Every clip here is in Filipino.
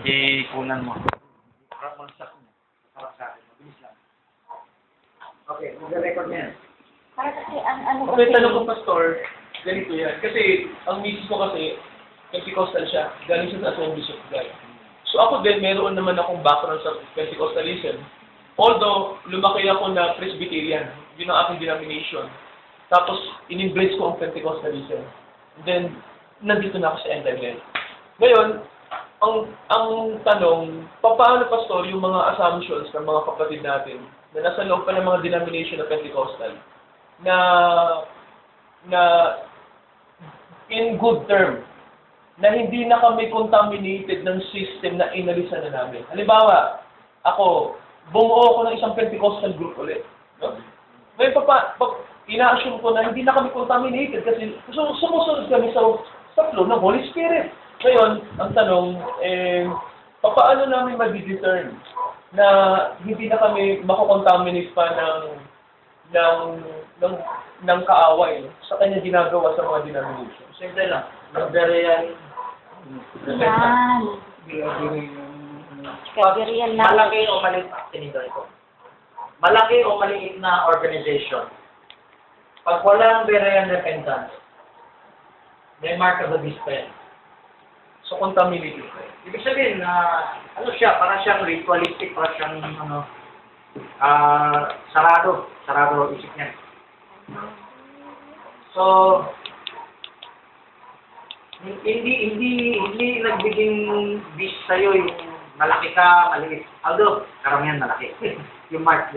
Ikunan mo. Harap mo sa akin. Harap sa akin. Mabilis lang. Okay, mag-record niya. Para kasi, ano Okay, tanong ko, Pastor, ganito yan. Kasi, ang misis ko kasi, Pentecostal siya. Galing siya sa Assemblies of God. So ako din, meron naman akong background sa Pentecostalism. Although, lumaki ako na Presbyterian. Yun ang aking denomination. Tapos, in-embrace ko ang Pentecostalism. And then, nandito na ako sa End Time Life. Ngayon, ang tanong, paano, Pastor, yung mga assumptions ng mga kapatid natin na nasa loob pa ng mga denomination na Pentecostal na in good term, na hindi na kami contaminated ng system na inalisan na namin. Halimbawa, ako, bumuo ako ng isang Pentecostal group ulit. No? Ngayon, ina-assume ko na hindi na kami contaminated kasi sumusunod kami sa flow ng Holy Spirit. Ngayon, ang tanong, paano namin mag-discern na hindi na kami makocontaminate pa ng kaaway sa kanya ginagawa sa mga denomination. Simple lang. Nag-real. Yan. Kagirian na. Malaki o maliit, tinito ito. Malaki o maliit na organization. Pag walang Berean repentance, may mark of the beast pa yan. So, contaminated pa eh. Ibig sabihin na, parang siyang ritualistic, parang siyang, sarado isip niya. So, hindi nagbiging beast sa'yo yung malaki ka, maliit. Although, karamihan malaki. yung mark.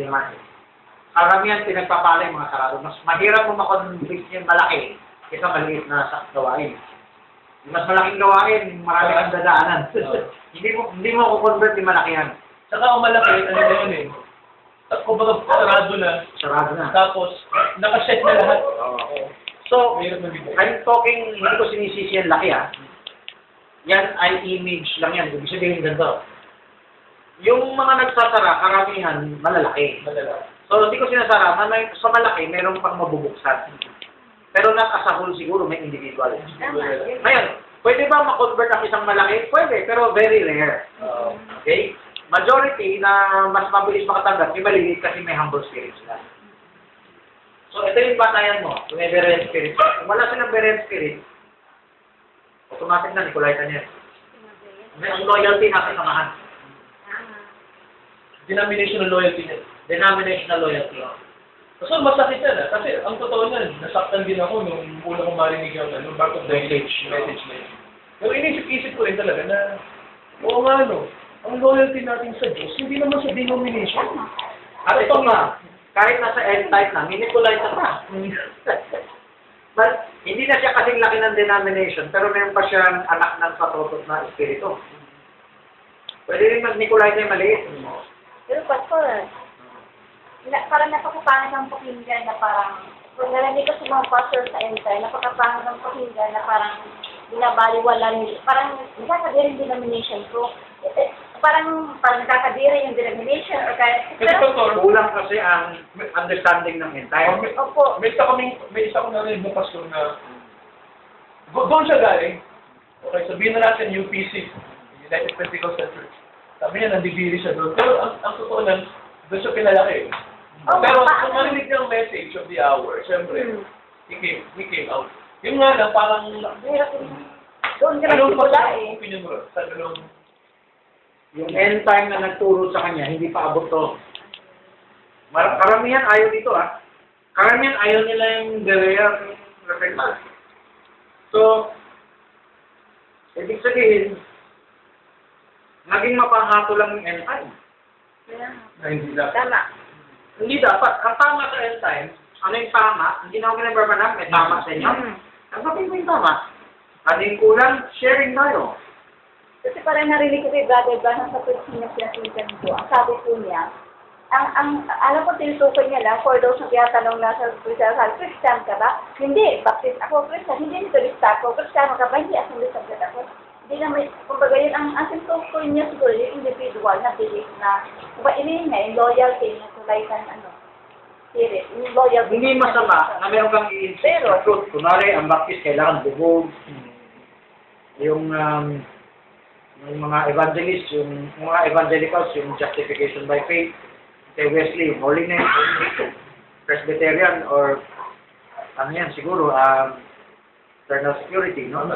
Karamihan pinagpapala yung mga sarado. Mas mahirap mo makonvince yung malaki kaysa maliit na sa gawain. Yung mas malaking gawain, marami kang dadaanan. hindi mo kukonvert yung malakihan. Saka ang malaki, ano na yun eh. Kumbaga, sarado na. Tapos, nakaset na lahat. So, Mahirap na bigay. I'm talking, hindi ko sinisisi yan laki Yan ay image lang yan. Ibig sabihin ganito. Yung mga nagsasara, karamihan, malalaki. So, hindi ko sinasara, sa malaki, meron pang mabubuksan. Pero not as a whole siguro, may individual. Ngayon, pwede ba ma-convert ang isang malaki? Pwede, pero very rare. Okay? Majority na mas mabilis makatanggap, may maliliit kasi may humble spirit sila. So, ito yung batayan mo, kung may Berean spirit. Kung wala silang Berean spirit, automatic na, Nicolaita niya. Ang loyalty nasa samahan. Denominational loyalty niya. Denominational loyalty. So, masakit yan kasi ang totoo niyan, nasaktan din ako nung una kong marinig yung back of the message na yun. Pero inisip-isip ko rin talaga na, oo nga ang loyalty natin sa Diyos, hindi naman sa denomination. At ito nga, kahit nasa end type na, Nicolaita pa. But, hindi na siya kasing laki ng denomination, pero meron pa siyang anak ng patotot na espiritu. Pwede rin mag-Nicolaita yung maliit. Pero Pastor, parang napakapangit ang pakinggan na parang, kung narinig ko sa mga pastor sa entire, napakapangit ang pakinggan na parang binabaliwala nila. Parang nakakadiri yung denomination ko. Parang nakakadiri yung denomination or kaya... Kasi Pastor, Kulang kasi ang understanding ng entire. Opo. may isa akong narinig na pastor na doon siya galing. Okay, sabihin na natin UPC, United Pentecostal Church. Sabi niya, nandibiri siya doon. Pero ang totoo nan, doon siya pinalaki. Pero kung marinig niya ang message of the hour, siyempre, he came out. Yung nga lang, parang... Doon ka Anong nagsimula eh. opinion mo? Sa ganung... Yung end time na nagturo sa kanya, hindi pa abot to. Karamihan ayaw dito Karamihan ayaw nila yung Berean repentance. So, ibig sabihin, naging mapanghato lang yung end time. Na hindi lang. Tama. Hindi dapat. Ang tama sa end time, ano yung tama? Hindi na ako kinabarbana, may tama sa inyo. Ang sabihin ko yung tama. Ano yung kulang? Sharing tayo. Kasi parang narinig ko kay Brother Branham sa first niya pinasukan ko. Ang sabi po niya, alam ko tinutukoy niya lang, for those na tinatanong na sa Christian ka ba? Hindi, Baptist ako, Christian. Hindi Methodista ako, Christian ka ba? Hindi, Assemblies of God ako. Hindi na may, kumbaga yun, ang tinutukoy niya siguro, yung individual na belief na, kumbaga inihin niya, yung loyalty niya, tulaitan, spirit, yung loyalty. Hindi masama na meron kang i-insist na truth. Kunwari, ang Baptist kailangan bubog. Yung yung mga evangelists, yung mga evangelicals, yung justification by faith, kay Wesley, holiness, Presbyterian, or ano yan, siguro, eternal security, no?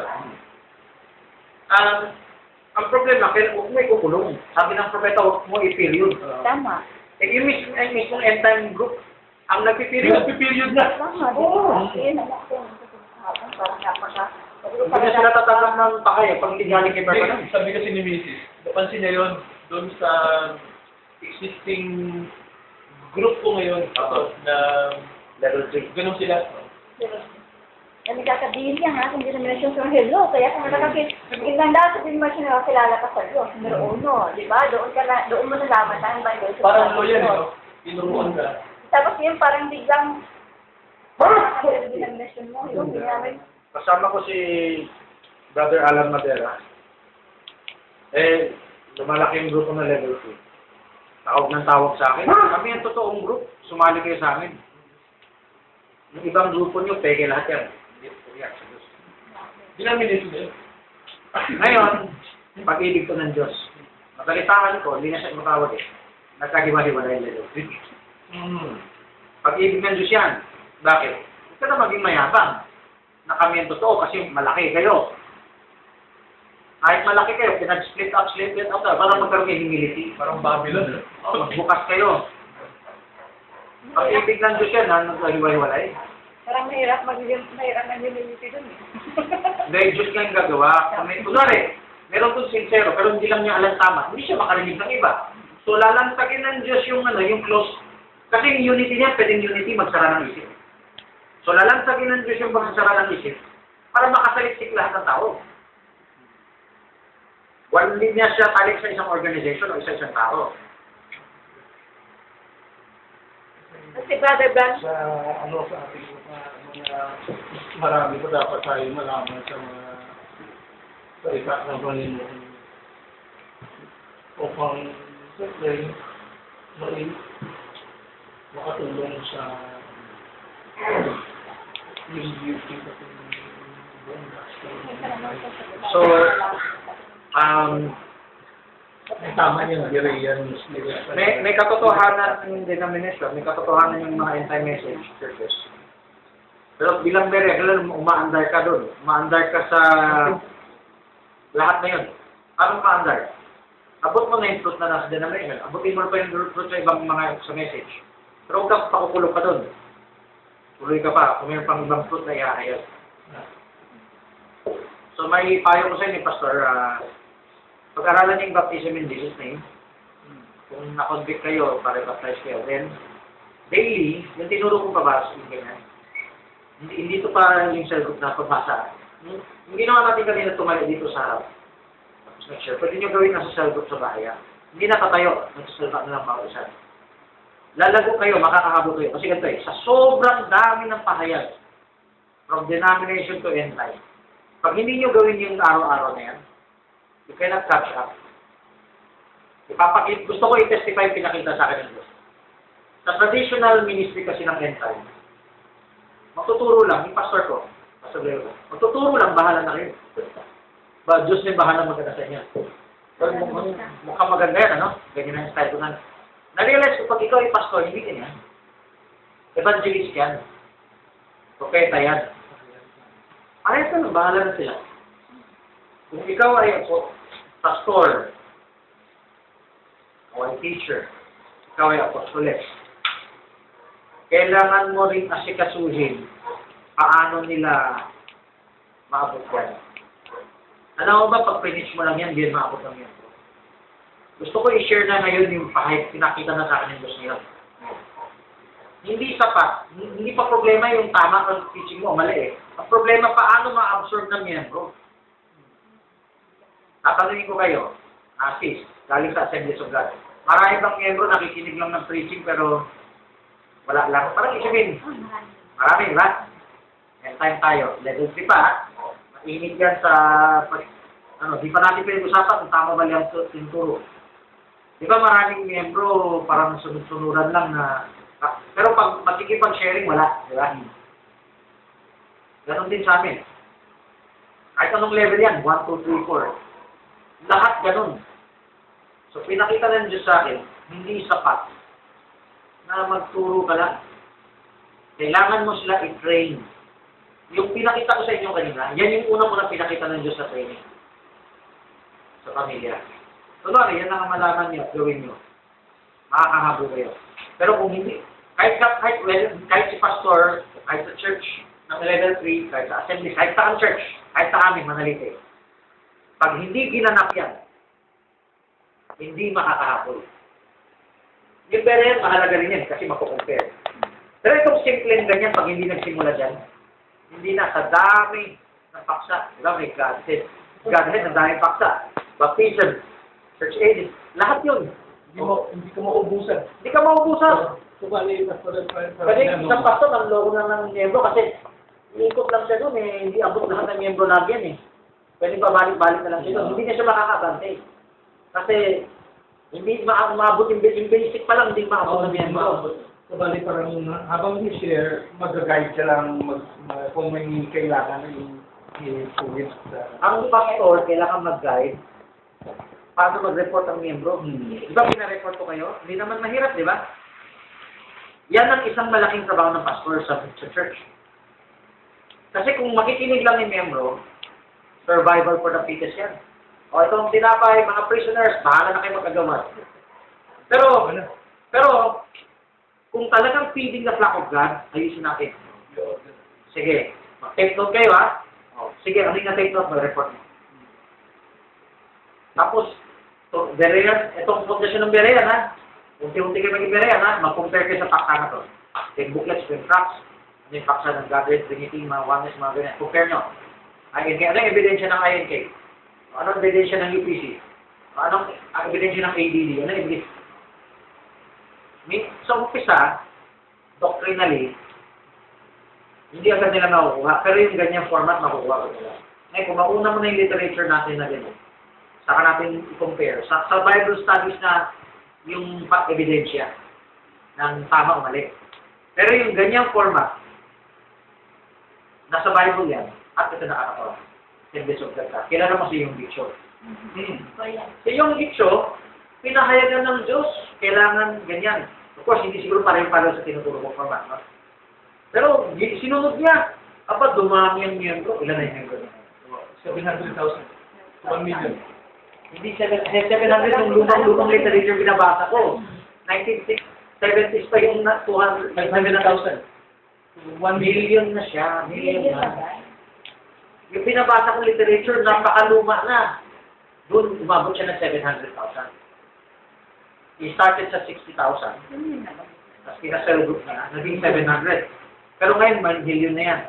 Ang problema, kaya huwag mo ikukulong. Sabi ng propeta, huwag mo i-period. Tama. Yung mismong end time group, ang nagpiperiod. Nagpiperiod na. Tama, di Oo. ba? Yun ang natin. Parang napaka... Hindi na sila tatanggap ng pakaya pag hindi galing kay Barbanan. Sabi kasi ni Mrs., napansin niya yun doon sa existing group ko ngayon na Level 3. ganun sila. Yan nagkakabihin niya ha, kung denomination sa hello. Kaya kung ilang dahil sa denomination na kilala ka sa Diyos, numero 1, di ba? Doon mo nalaman na ang Bible. Parang loyal, no? Tinuruan ka. Tapos yun, parang biglang, denomination mo, yun, namin. Kasama ko si Brother Alan Madera. Lumalaki yung grupo na level 2. Tawag ng tawag sa akin. Kami ang totoong group. Sumali kayo sa amin. Yung ibang grupo nyo, peke lahat yan. Hindi po yan sa Diyos. Denomination na yun. Ngayon, pag-ibig ko ng Diyos. Magalitaan ko, hindi na siya matawag eh. Nagkahiwa-hiwalay level 3. Pag-ibig ng Diyos yan. Bakit? Huwag ka na maging mayabang. Na kami ang totoo kasi malaki kayo. Kahit malaki kayo, pinag-split up para magkaroon kayo humility. Parang Babylon. Magbukas kayo. Pag-ibig ng Diyos yan, nagkahiwa-hiwalay. Parang mahirap ng humility dun eh. Dahil Diyos nga yung gagawa. Kunwari, meron kong sincero, pero hindi lang niya alam tama. Hindi siya makarinig ng iba. So, lalantagin ng Diyos yung, yung close. Kasi yung unity niya, pwedeng unity magsara ng isip. So, lalantagin ng Diyos yung pagsasara ng isip para makasaliksik lahat ng tao. Hindi niya siya talik sa isang organization o isang tao. Si Brother Blanc, Sa ating mga marami pa dapat tayo malaman sa mga salita ng Panginoon upang siyempre makatulong sa yung beauty sa buong gospel. So, Tama yung Berean may katotohanan ng denomination, may katotohanan yung mga anti-message churches. Pero bilang Berean, umaandar ka doon. Umaandar ka sa lahat na yun. Anong maandar? Abot mo na yung truth na nasa denomination. Abutin mo pa yung truth sa ibang mga sa message. Pero huwag ka pakukulong ka doon. Tuloy ka pa. Kung mayroon pang ibang truth na ihahayag. So may payo ko sa inyo, Pastor, pag-aralan niyo yung baptism in Jesus' name. Kung na-convict kayo, pare-baptize kayo, then daily, yung tinuro kong pabasa, yung ganyan. Hindi ito pa yung cell group na pagbasa. Yung ginawa natin kanina tumayo dito sa harap. Tapos nag-share. Pwede nyo gawin nasa cell group sa bahayan. Hindi natatayo. Nagsasalita na lang bawat isa. Lalago kayo, makakahabot kayo. Kasi ganito sa sobrang dami ng pahayag, from denomination to end time, pag hindi nyo gawin yung araw-araw na yan, you cannot catch up. Gusto ko i-testify yung pinakita sa akin ng Diyos. Sa traditional ministry kasi ng end time, magtuturo lang, yung pastor ko, Pastor Leo, magtuturo lang, bahala na kayo. Diyos na yung bahala maganda sa inyo. Mukhang maganda yan, ano? Ganyan ang style ko na. Na-realize ko, pag ikaw ay pastor, hindi ganyan. Evangelist yan. Propeta yan. Ayos na, bahala na sila. Kung ikaw ay pastor, o ay teacher, ikaw ay apostoles, kailangan mo rin asikasuhin paano nila maabot yan. Alam mo ba, pag finish mo lang yan, hindi yan maabot lang yan. Gusto ko i-share na ngayon yung pinakita na sa akin ng Diyos ngayon. Hindi sapat. Hindi pa problema yung tama ng teaching mo, mali eh. Ang problema, paano ma-absorb ng miyembro? Tatanungin ko kayo, sis, galing sa Assemblies of God. Marami bang miyembro nakikinig lang ng preaching pero wala lang. Parang isipin. Marami, ba? Next time tayo. Level 3 pa. Mainit yan sa, di pa natin pinag-usapan kung tama ba yung tinturo. Di ba maraming miyembro parang sunod-sunuran lang na, pero pag makikipag-sharing, wala. Di ba? Ganon din sa amin. Kahit anong level yan, 1, 2, 3, 4. Lahat ganun. So, pinakita ng Diyos sa akin, hindi sapat na magturo ka lang. Kailangan mo sila i-train. Yung pinakita ko sa inyo kanina, yan yung unang pinakita ng Diyos sa training. Sa pamilya. So, yan ang malaman niyo, gawin niyo. Makakahabo kayo. Pero kung hindi, kahit si pastor, kahit sa church ng level 3, kahit sa assembly, kahit sa church, kahit sa amin, manalite. Pag hindi ginanap yan, hindi makakahabol. Yung pero yan, mahalaga rin yan kasi makukompare. Pero itong simple ganyan, pag hindi nagsimula dyan, hindi na sa dami ng paksa. Diba, may Godhead. Godhead, ang daming paksa. Baptism, church ages, lahat yun. Hindi ka maubusan. Hindi ka maubusan. So, bali, Kasi isang pastor, ang loko na ng miyembro kasi iikot lang siya doon eh, hindi abot lahat ng miyembro na yan eh. Pwede pa balik-balik na lang siya doon. Hindi na siya makakabante. Kasi hindi maabot yung basic pa lang, hindi maabot ng miyembro. So, bali, parang habang i-share, mag-guide ka lang kung may kailangan i-puwit sa... Ang pastor, kailangan mag-guide paano mag-report ang miyembro. Di ba pinareport ko kayo? Hindi naman mahirap, di ba? Yan ang isang malaking trabaho ng pastor sa church. Kasi kung makikinig lang yung miyembro, survival for the fittest yan. O itong tinapay, mga prisoners, bahala na kayo magkagawa. Pero, kung talagang feeding the flock of God, ayusin natin. Sige, mag-take note kayo ha. O, sige, ano yung na-take note, mag-report mo. Tapos, Berean, itong pundasyon ng Berean ha. Unti-unti kayo maging Berean ha. Mag-compare kayo sa paksa na to. Take booklets, yung tracks. Ano yung paksa ng Godhead, Trinity, mga oneness, mga ganyan. Compare nyo. INK. Ano yung ebidensya ng INK? Anong ebidensya ng UPC? Anong ebidensya ng ADD? Ano yung ebidensya? Sa umpisa, doctrinally, hindi agad nila makukuha. Pero yung ganyang format, makukuha ko nila. Ngayon, kung mauna mo na yung literature natin na gano'n, saka natin i-compare. Sa Bible studies na yung ebidensya ng tama o mali. Pero yung ganyang format, nasa Bible yan, at ito nakakatawa. Sembes of God. Kilala mo si yung Gicho. Si yung Gicho, pinahayagan ng Diyos, kailangan ganyan. Of course, hindi siguro pareho-pareho sa tinuturo kong format. No? Pero sinunod niya. Aba, dumami yung miyembro. Ilan na yung miyembro niya? 700,000. 1 million. Hindi 700 yung lumang literature binabasa ko. 1970s pa yung 200, 500,000. 1 million na siya. Million na. Yung binabasa kong literature, napakaluma na. Doon, umabot siya ng 700,000. He started sa 60,000. Tapos kinasell group na, naging 700. Pero ngayon, 1 million na yan.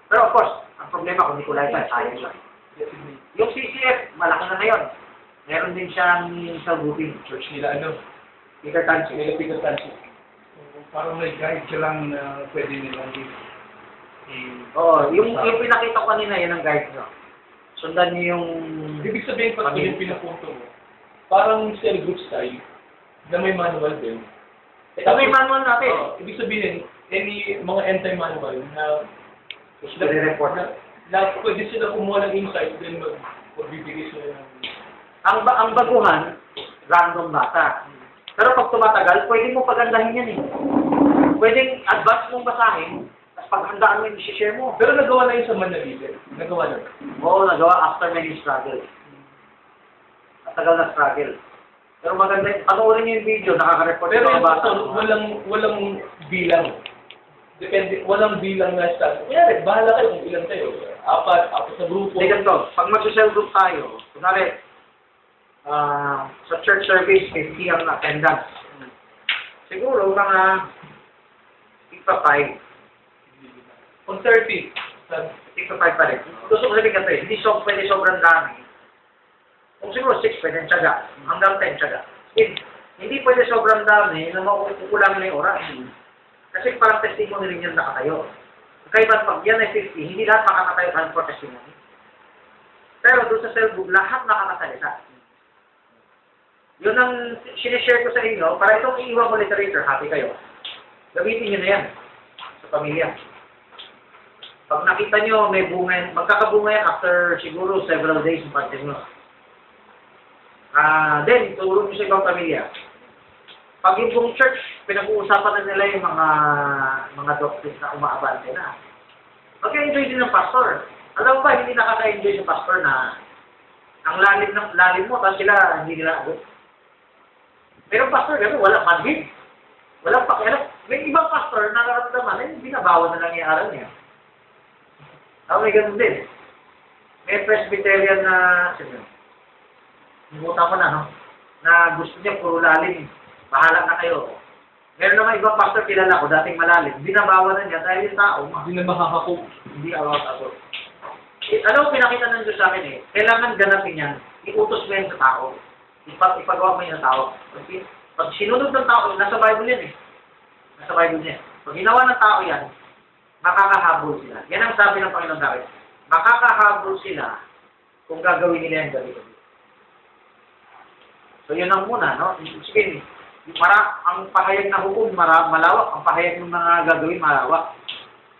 Pero of course, ang problema kung Nicolay pa, sayang lang. Yung CCF, malaki na ngayon. Meron din siyang sa grouping. Church nila, Peter Tansi. Peter Tansi. Parang may guide ka lang na pwede nilang Oo, yung pinakita ko kanina, yan ang guide nyo. Sundan niyo yung... Ibig sabihin, pag yung pinapunto mo, parang cell group style, na may manual din. Ito may manual natin. Ibig sabihin, any mga anti-manual na report na pwede sila kumuha ng insight, then magbibigay sila ng... Ang baguhan, random data. Pero pag tumatagal, pwede mo pagandahin yan eh. Pwedeng advance mong basahin, tapos paghandaan mo yung share mo. Pero nagawa na yun sa Manalite. Nagawa na. Oo, nagawa after many struggles. Matagal na struggle. Pero maganda, panoorin niyo yung video, nakaka-report Pero yung bata. walang bilang. Depende, walang bilang na staff. Kunyari, bahala kayo kung ilan kayo. Apat sa grupo. Hindi ganito, pag mag-cell group tayo, kunwari, sa church service, 50 ang attendance. Siguro, mga 5. Kung 30, 5 pa rin. Gusto ko sabihin kasi, hindi pwede sobrang dami. Kung siguro 6, pwede tiyaga. Hanggang 10 tiyaga. Hindi pwede sobrang dami na makukulang na yung oras. Kasi parang testimony rin yan nakatayo. Kaya pag yan ay 50, hindi lahat makakatayo for testimony. Pero doon sa cell group, lahat nakakasalita. Yun ang sinishare ko sa inyo, para itong iiwan ko literature, happy kayo. Gamitin nyo na yan sa pamilya. Pag nakita nyo may bunga, magkakabunga yan after siguro several days ng pagtingin. Then, tulong nyo sa ibang pamilya. Pag yung buong church, pinag-uusapan na nila yung mga doctrines na umaabante na. Pag-enjoy din ng pastor. Alam mo ba, hindi nakaka-enjoy yung pastor na ang lalim mo, tapos sila hindi nila agad. Pero pastor, gano'n, walang manhid. Walang pakialam. May ibang pastor na nararamdaman na binabawan na lang yung aral niya. May ganun din. May Presbyterian na, himutan ko na, no? Na gusto niya puro lalim. Bahala na kayo. Meron naman ibang pastor kilala ko, dating malalim. Binabawan na niya dahil yung tao, Hindi na makakako. hindi ako. Alam mo, pinakita ng Diyos sa akin eh, kailangan ganapin yan, iutos mo yan sa tao. Ipagawa mo yan sa tao. Pag sinunod ng tao, nasa Bible yan eh. Nasa Bible yan. Pag ginawa ng tao yan, makakahabol sila. Yan ang sabi ng Panginoon sa akin. Makakahabol sila kung gagawin nila yung gabi-gabi. So yun ang muna, no? Sige, ang pahayag na hukom malawak, ang pahayag ng mga gagawin malawak.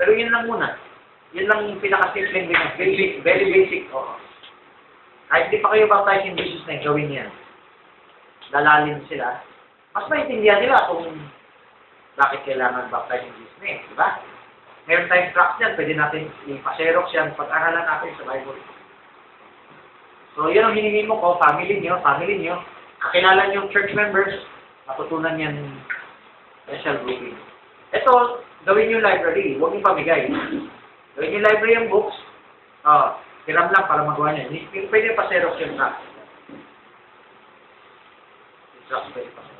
Pero yun lang muna. Yun lang yung pinakasimpleng very basic. Oh. Kahit di pa kayo baptize in Jesus na gawin yan. Lalalim sila. Mas maintindihan nila kung bakit kailangan baptize in Jesus na eh. Diba? Meron tayong tracks yan. Pwede natin ipaserox yan. Pag-aralan natin sa Bible. So yun ang hinihingi mo ko. Family nyo. Kakilala nyo yung church members. Matutunan yan special grouping. Ito, gawin yung library. Huwag yung pamigay. Gawin yung library yung books. Hiram lang para magawa niya. Pwede pa xerox yung track. Pwede pa xerox.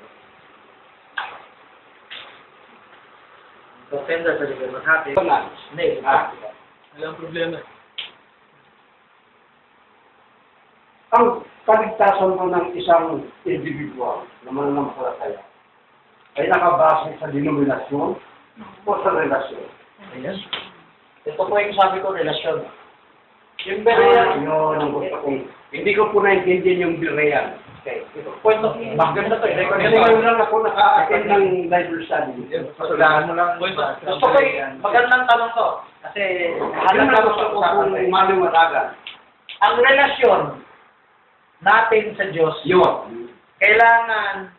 So, tender sa libre maghati. Hindi, Walang problema. Ang kaligtasan mo ng isang individual na mananampalataya ay nakabase sa denominasyon o sa relasyon. Yes. Ito po yung sabi ko, relasyon. Yung Berean, Yun ang gusto kong. Hindi ko po naintindihan yung Berean. okay. Point of view. Maganda to. Kasi ngayon lang ako naka-attend ng Bible study. Pasulaan mo lang. Gusto ko yung magandang tanong to. Kasi Yun halaga ang gusto ko kung maliwanagan. ang relasyon natin sa Diyos, Yun. kailangan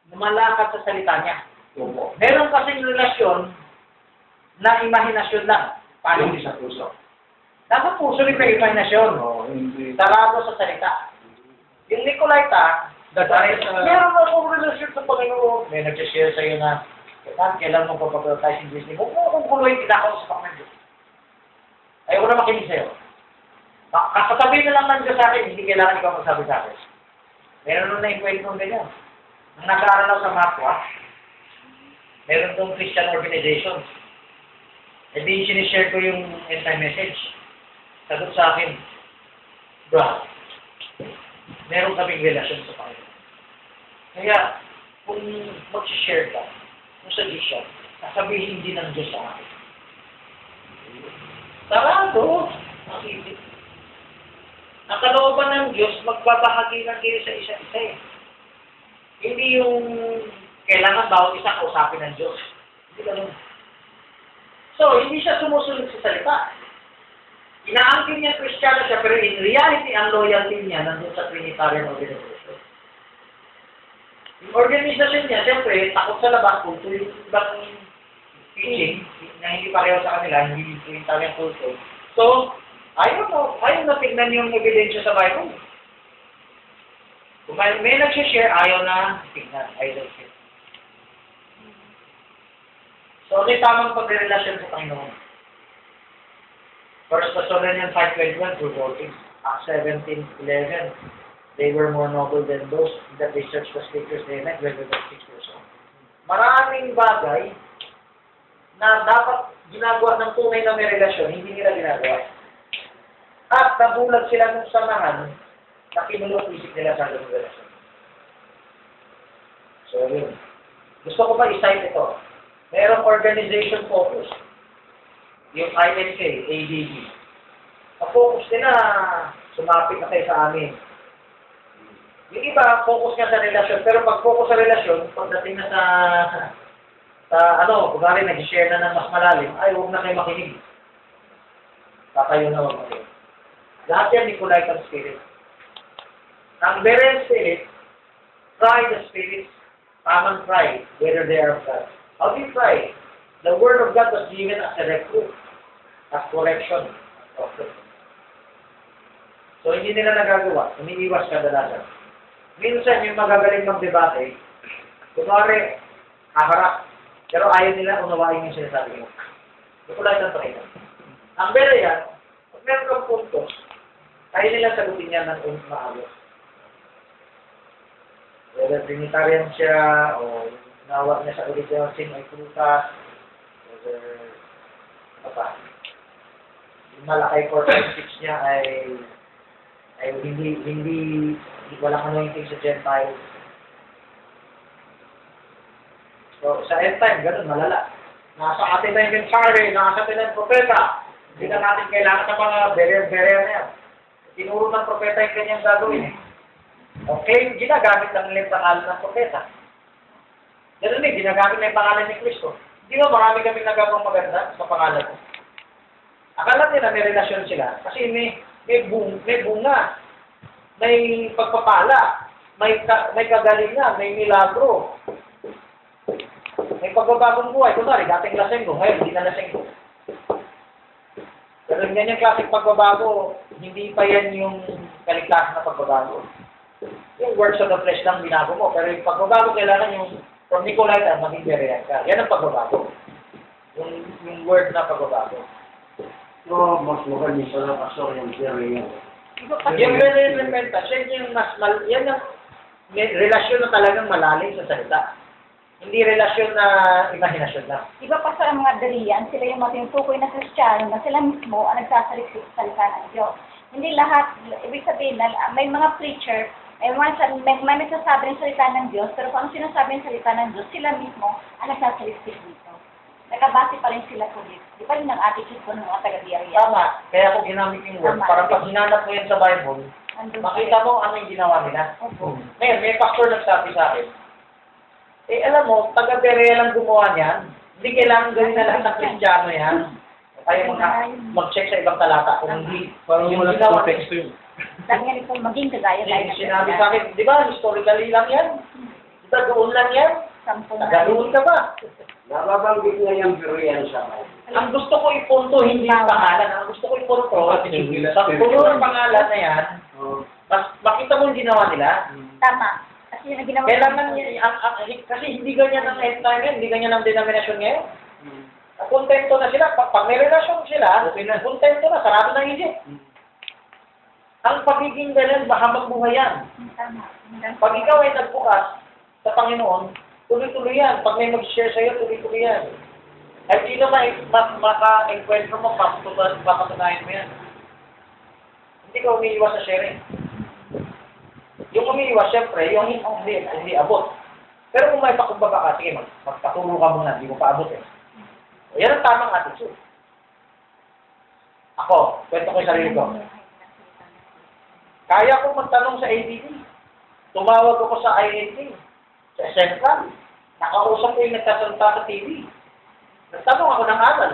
lumalakad sa salita niya. Opo. Meron kasing relasyon na imahinasyon lang. Paano? Hindi sa puso. Dapat puso rin na imahinasyon. Hindi. Sarado sa salita. Yung Nicolaita, meron akong relasyon sa Panginoon. May nag-share sa'yo na, kailan mo papapatay si Disney? Huwag mo kung kuloy, tinakaw sa Panginoon. Ayoko na makinig sa'yo. Kasabihin na lang ng Diyos sa akin, hindi kailangan ikaw magsabi sa akin. Meron nung na-inquire nung ganyan. Nang nag-aaral ako sa Matwa, meron tong Christian organization. E di sinishare ko yung end-time message. Sagot sa akin, bro, meron kaming relasyon sa Panginoon. Kaya, kung mag-share ka, kung sa Diyos siya, sasabihin din ng Diyos sa akin. Sarado! Nakikita. Ang kalooban ng Diyos, magbabahagi ng kayo sa isa't isa eh. Hindi yung kailangan bawat isa kausapin ng Diyos. Hindi ganun. So, hindi siya sumusunod sa salita. Inaangkin niya Kristiyano siya, pero in reality, ang loyalty niya nandun sa Trinitarian Organization. Yung organization niya, siyempre, takot sa labas kung yung ibang teaching na hindi pareho sa kanila, hindi Trinitarian culture. So, ayaw na tignan yung ebidensya sa Bible. Kung may nag-share, ayaw na tignan, ayaw share. So, ano yung tamang pagrelasyon sa Panginoon? 1 Thessalonians 5:21 through 14. Acts 17:11. They were more noble than those that they searched the scriptures they met when they were 6 years old. Maraming bagay na dapat ginagawa ng tunay na may relasyon, hindi nila ginagawa. At nabulag sila ng samahan na kinulong isip nila sa ganung relasyon. So, yun. Gusto ko pa i-cite ito. Merong organization focus. Yung INK, ADB. Ang-focus nila, sumapit na kayo sa amin. Yung iba, focus nga sa relasyon. Pero pag focus sa relasyon, pagdating na kung nag-share na ng mas malalim, ay, huwag na kayo makinig. Tatayo na huwag makinig. Lahat yan, Nicolaitan Spirit. Ang Berean spirit, try the spirits, common try, whether they are of God. How do you try? The word of God was given as a reproof, as correction of the. So, hindi nila nagagawa. Umiiwas kadalasan. Minsan, yung magagaling magdebate, kunwari, haharap, pero ayaw nila unawain yung sinasabi mo. Hindi ko lang ito pakita. Ang Berean, pag meron kang puntos, kaya nila sagutin niya ng maayos. Whether Trinitarian siya, o nawa niya sa original sin ay prutas, whether, ano pa, yung malakay 4.6 niya ay hindi walang anointing sa Gentiles. So, sa end time, ganun, malala. Nasa atin na yung mensahe, nasa atin na yung propeta. Hindi na natin kailangan sa mga barrier na yan. Tinuro ng propeta yung kanyang gagawin. Okay, ginagamit lang nila yung pangalan ng propeta. Ganun din, ginagamit na yung pangalan ni Kristo. Di ba marami kami nagawang maganda sa pangalan ko? Akala nila may relasyon sila kasi may bunga, may pagpapala, may kagalingan, may milagro, may pagbabagong buhay. Kunwari, dating lasenggo, ngayon hindi na lasenggo. Pero ganyan klaseng pagbabago, hindi pa yan yung kaligtasan na pagbabago. Yung works of the flesh lang binago mo, pero yung pagbabago kailangan yung from Nicolite at maging Berean ka. Yan ang pagbabago. Yung word na pagbabago. No, mas magaling sa pastor yung Berean. Yung Berean repentance, yan yung yan ang may relasyon na talagang malalim sa salita. Hindi relasyon na imahinasyon lang. Iba pa sa mga Berean, sila yung matinutukoy na Kristiyano na sila mismo ang nagsasaliksik sa salita ng Diyos. Hindi lahat, ibig sabihin na may mga preacher, may nagsasabi ng salita ng Diyos, pero kung ano sinasabi ng salita ng Diyos, sila mismo ang nagsasaliksik dito. Nakabase pa rin sila po dito. Di ba rin ang attitude po ng mga taga-Berean? Tama. Kaya ako ginamit yung word. Tama. Para pag hinanap mo yan sa Bible, makita mo ano yung ginawa nila. Opo. Ngayon, may pastor nagsabi sa akin, alam mo, taga-Berea lang gumawa niyan. Hindi kailangan gawin na lahat ng Kristiyano yan. Kaya mag-check sa ibang talata kung hindi. Parang yung wala ginawa sa text yun. Sabi nga nito, maging kagaya tayo ng sinabi sa akin, di ba, historically lang yan? Di ba, doon lang yan? Taga-doon ka ba? Nababanggit niya yung Berean sa Bible. Ang gusto ko ipunto, hindi yung pangalan. Ang gusto ko ipunto, sa puno ng pangalan na yan, mas makita mo yung ginawa nila. Tama. Kasi yung ginawa Kailangan niya, kasi hindi ganyan ang end time yan, hindi ganyan ang denomination ngayon. Kontento na sila. Pag may relasyon sila, kontento na, sarado na isip. Ang pagiging ganyan, baka magbuhay yan. Tama. Pag ikaw ay nagbukas sa Panginoon, tuloy-tuloy yan. Pag may mag-share sa'yo, tuloy-tuloy yan. At sino maka-enkwentro mo, papatunayan mo yan. Hindi ka umiiwas sa sharing. Yung umiiwas, syempre, yung hindi abot. Pero kung may pakumbaga ka, sige, magpatulong ka muna, hindi mo pa abot eh. O, yan ang tamang attitude. Ako, kwento ko yung sarili ko. Kaya ko magtanong sa ADD. Tumawag ako sa INT, sa Central. Nakausap ko yung nagsasalita sa TV. Nagtanong ako ng aral.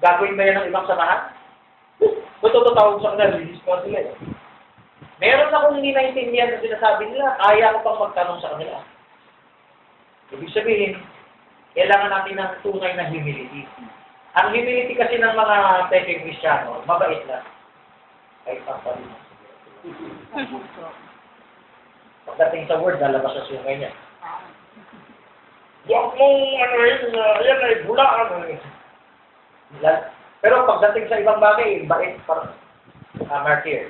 Gagawin ba yan ng ibang samahan? Kung tututawag sa kanila, release ko sila eh. Meron akong hindi naintindihan na sinasabi nila, kaya ko pang magtanong sa kanila. Ibig sabihin, kailangan natin ng tunay na humility. Ang humility kasi ng mga peke Kristiyano, mabait lang. Kahit papalit. Pagdating sa word, lalabas sa sungay niya. Huwag mo, yan ay bulaan. Pero pagdating sa ibang bagay, bait parang martyr.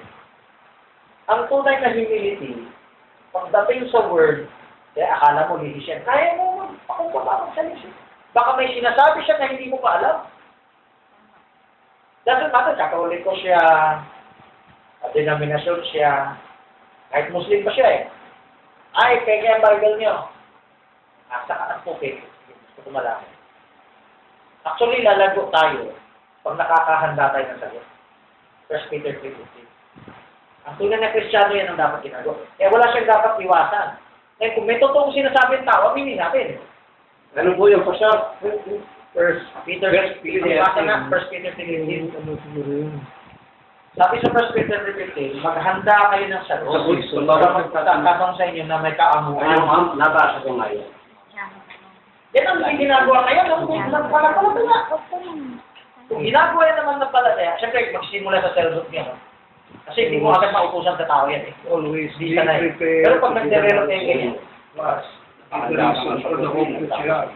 Ang tunay na humility, pagdating sa word, kaya akala mo lihis yan. Kaya mo, pakumbaba sa lihis. Baka may sinasabi siya na hindi mo pa alam. Doesn't matter, Katoliko siya, denominasyon siya, kahit Muslim pa siya eh. Ay, kaya ang Bible niyo. Sa kaas po, gusto ko malaman. Actually, lalago tayo pag nakakahanda tayo ng sagot. 1 Peter 3:15. Ang tunay na Kristiyano yan ang dapat ginagawa. Kaya wala siyang dapat iwasan. Kaya kung may totoong sinasabi ng tao, aminin natin. Ano po yung pastor? 1 Peter 3:15. Sabi sa First Peter 3:15, maghanda kayo ng sagot. Sagot. Para magtatanong sa inyo na may kaamuan. Ayun, ma'am, nabasa ko ngayon. Yan ang may ginagawa kayo. Nagpalapalataya. Kung ginagawa yan naman ng palataya, siyempre magsimula sa self-help niya. No? Kasi hindi mo agad mautusan sa tao yan eh. Always Hindi sanay. Pero pag nag-develop kayo ganyan, Plus, preparation for the whole future.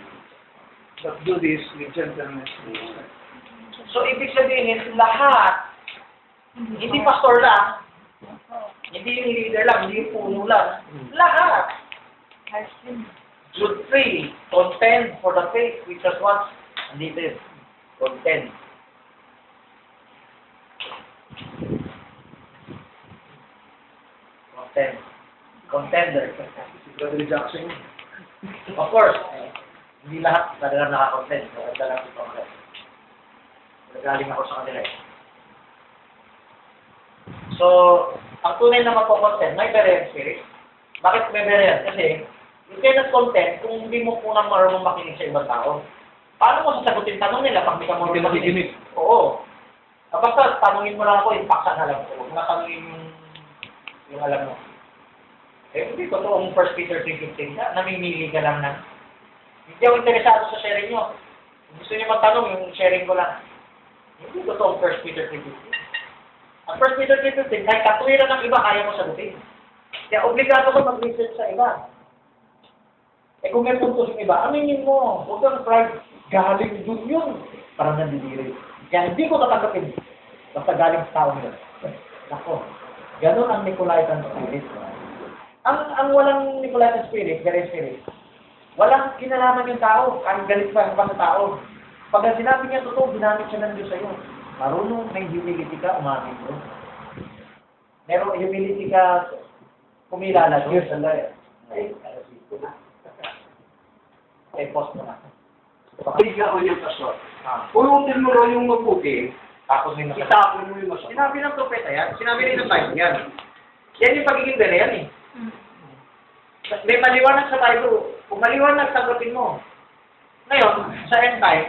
But do this with gentleness. so ibig sabihin, lahat, hindi pastor lang, hindi yung leader lang, hindi yung puno lang, lahat. Jude 3, contend for the faith which has once, andito yun, contend. Contender. Si Brother Jackson, Of course, hindi lahat talaga nakakontent. Maganda lang ito ako. Nagaling ako sa kanila eh. So, ang tunay na magpo-content, may berean spirit. Bakit may berean? Kasi, you cannot content kung hindi mo punang marunong makinig sa ibang tao. Paano mo sasagutin tanong nila pag hindi ka marunong makinig? Oo. Basta tanungin mo lang ako, impaksa na lang ko. Huwag na tanungin yung alam mo. Eh, hindi totoong 1 Peter 3:15 ka, namimili ka lang na. Hindi ako interesado sa sharing nyo. Kung gusto nyo magtanong, yung sharing ko lang. Hindi totoong 1 Peter 3:15. Ang 1 Peter 3:15, kahit katuwiran ng iba, kaya mo sagutin. Kaya obligado ko mag-research sa iba. Eh kung may puntos yung iba, aminin mo. Huwag kang pride. Galing dun yun. Parang nandidiri. Kaya hindi ko tatanggapin. Basta galing sa tao nila. Nako. Ganon ang Nicolaitan spirit. Ang walang Nicolaitan spirit, Berean spirit, walang kinalaman yung tao. Kahit galit pa sa tao. Pag sinabi niya totoo, ginamit siya ng Diyos sa'yo. Marunong may humility ka, umamin mo. Merong humility ka, kumilala Diyos. Eh, post mo na. bigyan ko yung pastor. Pulutin mo lang yung mabuti, Tapos may masama. itapon mo yung masama. Sinabi ng propeta yan. Sinabi rin ng Bible yan. Yan yung pagiging Berean eh. May maliwanag sa Bible. Kung maliwanag, sagutin mo. Ngayon, sa end time,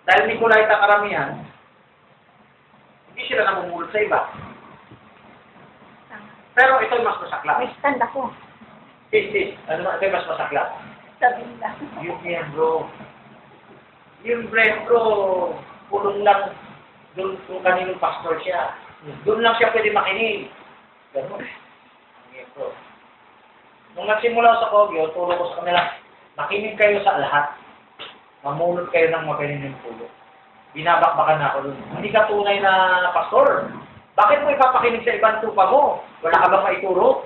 dahil Nicolaita karamihan, hindi sila namumulot sa iba. Pero ito mas masakla. May stand ako. Sis, ano ito mas masakla? Sabi nila. Yung miyembro. Yung miyembro, pulong lang doon kung kaninong pastor siya. Doon lang siya pwede makinig. Ganun. Ang miyembro. Nung nagsimula sa Kogyo, turo ko sa kanila, makinig kayo sa lahat. Mamunod kayo ng makinig pulo. Binabakbakan na ako doon. Hindi ka tunay na pastor. Bakit mo ipapakinig sa ibang tupa mo? Wala ka bang maituro?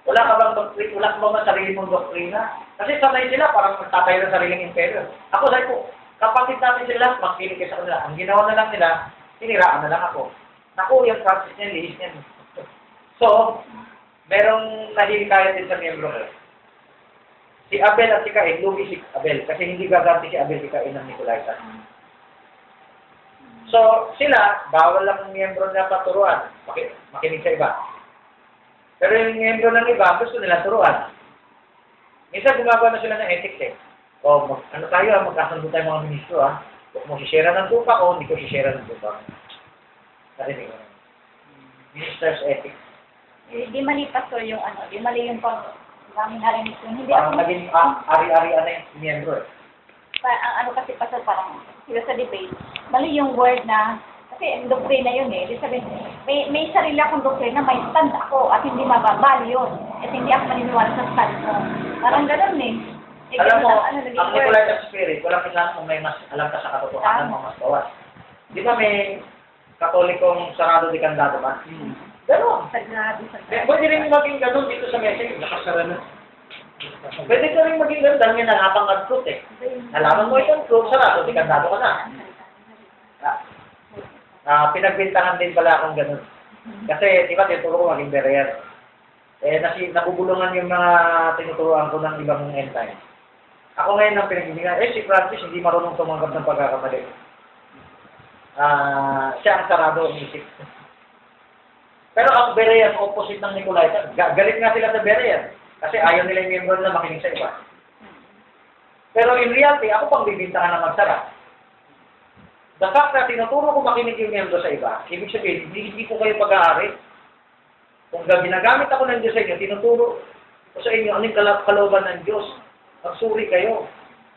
Wala ka bang doktrina? Wala ka bang sarili mong doktrina? Kasi sanay sila, parang magtatayo ng sariling imperyo. Ako, sabi ko, kapatid natin sila, makinig kayo sa kanila. Ang ginawa na lang nila, tiniraan na lang ako. Naku, yung practice niya, lihis niya. So, merong nahihikayat din sa miyembro ko. Si Abel at si Cain, lugi si Abel. Kasi hindi gaganti si Abel si Cain ng Nicolaitan. So, sila, bawal lang ang miyembro na paturuan. Makinig sa iba. Pero yung miyembro ng iba, gusto nila turuan. Minsan gumagawa na sila ng ethics eh. O, ano tayo, magkasundo tayo mga ministro ah. Huwag mo sisira ng tupa o hindi ko sisira ng tupa. Narinig mo. Minister's ethics. Di mali pastor yung ano, di mali yung pag namin narinig yun. Hindi Parang ako, naging ari-arian na yung miyembro eh. ang ano kasi pastor parang sila sa debate, mali yung word na, kasi ang doktrina yun eh. Di sabihin, may sarili akong doktrina, may stand ako at hindi mababali yun. At hindi ako maniniwala sa stand mo. Parang ganun eh. Alam mo, naging ang word. Nicolaitan spirit, walang kailangan kung may mas alam ka sa katotohanan mo mas bawas. Di ba may katolikong sarado de candado ba? Ganon. Sagrado, Pwede rin maging ganon dito sa message. Nakasara na. Pwede ka rin maging ganon dahil may nalapang ang truth eh. Nalaman mo itong truth, sarado de candado ka na. Pinagbintangan din pala akong ganon. Kasi, di ba, tinuturo ko maging Berean. Eh, nabubulungan yung mga tinuturuan ko ng ibang end time. Ako ngayon ang pinagbibigyan, si Francis hindi marunong tumanggap ng pagkakamali. Siya ang sarado ang isip. Pero ang Berean, opposite ng Nicolaitan, galit nga sila sa Berean. Kasi ayaw nila yung miyembro na makinig sa iba. Pero in reality, ako pang bibintangan na magsara. The fact na tinuturo ko makinig yung miyembro sa iba, ibig sabihin, hindi ko kayo pag-aari. Kung ginagamit ako ng Diyos sa inyo, tinuturo ko sa inyo, anong kalooban ng Diyos. Magsuri kayo.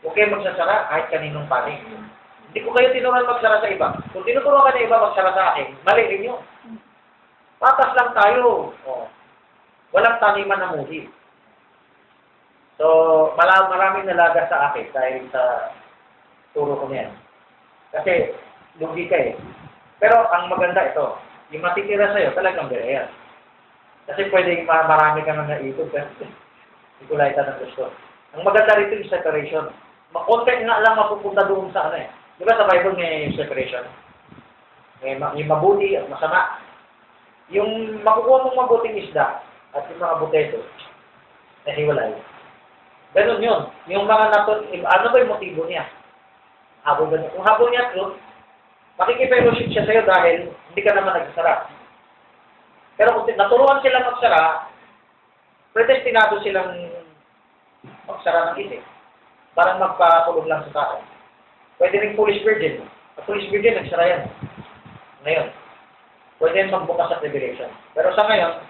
Huwag kayo magsasara kahit kaninong panig. Hindi ko kayo tinuruan magsara sa iba. Kung tinuturuan ka ng iba magsara sa akin, mali rin yun. Patas lang tayo. Oh. Walang taniman na muli. So, maraming nalaga sa akin dahil sa turo ko niyan. Kasi, lugi ka eh. Pero, ang maganda ito, yung matitira sa'yo, talagang birayan. Kasi pwedeng marami ka na naipod kasi hindi ko lahat ng gusto. Ang maganda rito yung separation. Konti nga lang mapupunta doon sa ano eh. Di ba sa Bible may separation? May mabuti at masama. Yung makukuha mong mabuting isda at yung mga buteto, nahiwalay. Ganun yun. Yung mga ano ba yung motibo niya? Habol ba niya? Kung habol niya truth, makikipellowship siya sa'yo dahil hindi ka naman nagsasara. Pero kung naturuan silang magsara, predestinado silang magsara ng isip. Parang magpakulog lang sa tao. Pwede rin foolish virgin. Ang foolish virgin, nagsara yan. Ngayon, pwede rin magbukas sa tribulation. Pero sa ngayon,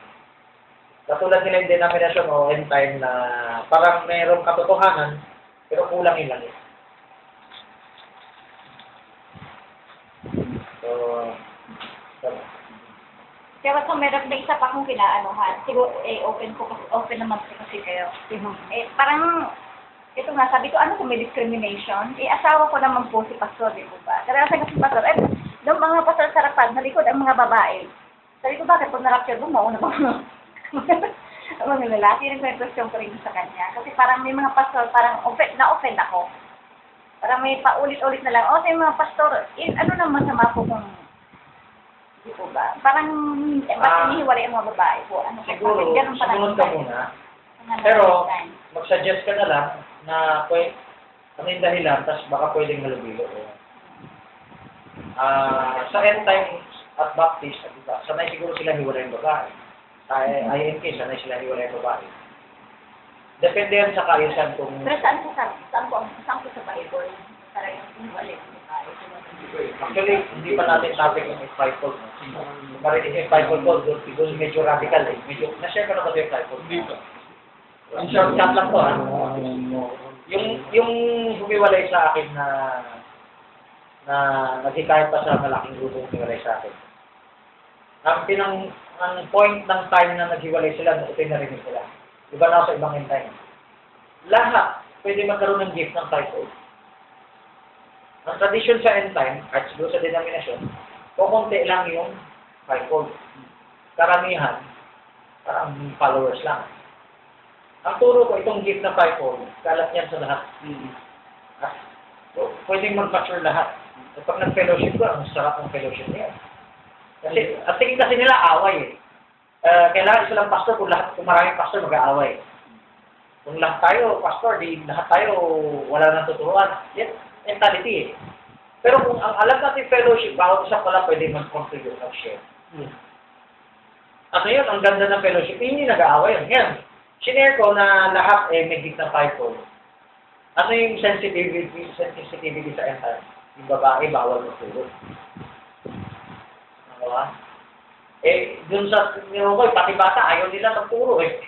katulad nila yung denomination o end time na parang mayroong katotohanan, pero kulangin lang yun. Kaya so meron na isa pa akong kinaanuhan. Siguro, open naman kasi kayo. Parang, ito nga, sabi ko, ano kung may discrimination? Asawa ko naman po si Pastor, di ba? Kaya sabi ko si Pastor, nung mga pastor sa harapan, nalikod ang mga babae. Sabi ko, bakit pag na-rapture mo, mauna ba ang mga lalaki? Rin ko yung question ko rin sa kanya. Kasi parang may mga pastor, parang na-offend ako. Parang may paulit-ulit na lang, sa mga pastor, ano naman sama po kung di po ba? Parang, ba't hinihiwalay ang mga babae po? Ano, siguro, ganun pa sumunod ka muna. Pero, mag-suggest ka na lang na ano yung dahilan, tapos baka pwedeng malubilo. Sa end time at Baptist, diba, sanay siguro sila hiwalay yung babae. Sa INK, sanay sila hiwalay yung babae. Depende yan sa kaayusan kung... Pero saan po sa Bible? Parang yung hiwalay yung babae. Actually, hindi pa natin topic yung fivefold. Marinig yung fivefold ko, doon medyo radical eh. Medyo, na-share ko na ba yung fivefold? Hindi pa. Ang short cut lang to ha. Yung humiwalay sa akin na naghikayat pa sa malaking grupong humiwalay sa akin. Ang point ng time na naghiwalay sila, ito yung narinig sila. Iba na sa ibang end time. Lahat, pwede magkaroon ng gift ng fivefold. Ang tradition sa end time, at siguro sa denomination, kukunti lang yung fivefold. Karamihan, parang followers lang. Ang turo ko, itong gift na fivefold, kalat yan sa lahat. So, pwedeng mag-mature lahat. At pag nag-fellowship ko, ang sarap ng fellowship niya. Kasi, at tingin kasi nila away eh. Kailangan silang pastor, kung maraming pastor, mag-aaway. Kung lahat tayo, pastor, di lahat tayo wala nang tuturuan. Yan, mentality eh. Pero kung ang alam natin fellowship, bawat isa pala pwede mag-contribute ng share. At ngayon, ang ganda ng fellowship, hindi nag-aaway yan. Yan. Sinare ko na lahat may gift na fivefold. Ano yung sensitivity sa end time? Yung babae, bawal magtulog. Ano ba? Dun sa nirokoy, pati bata, ayaw nila magturo eh.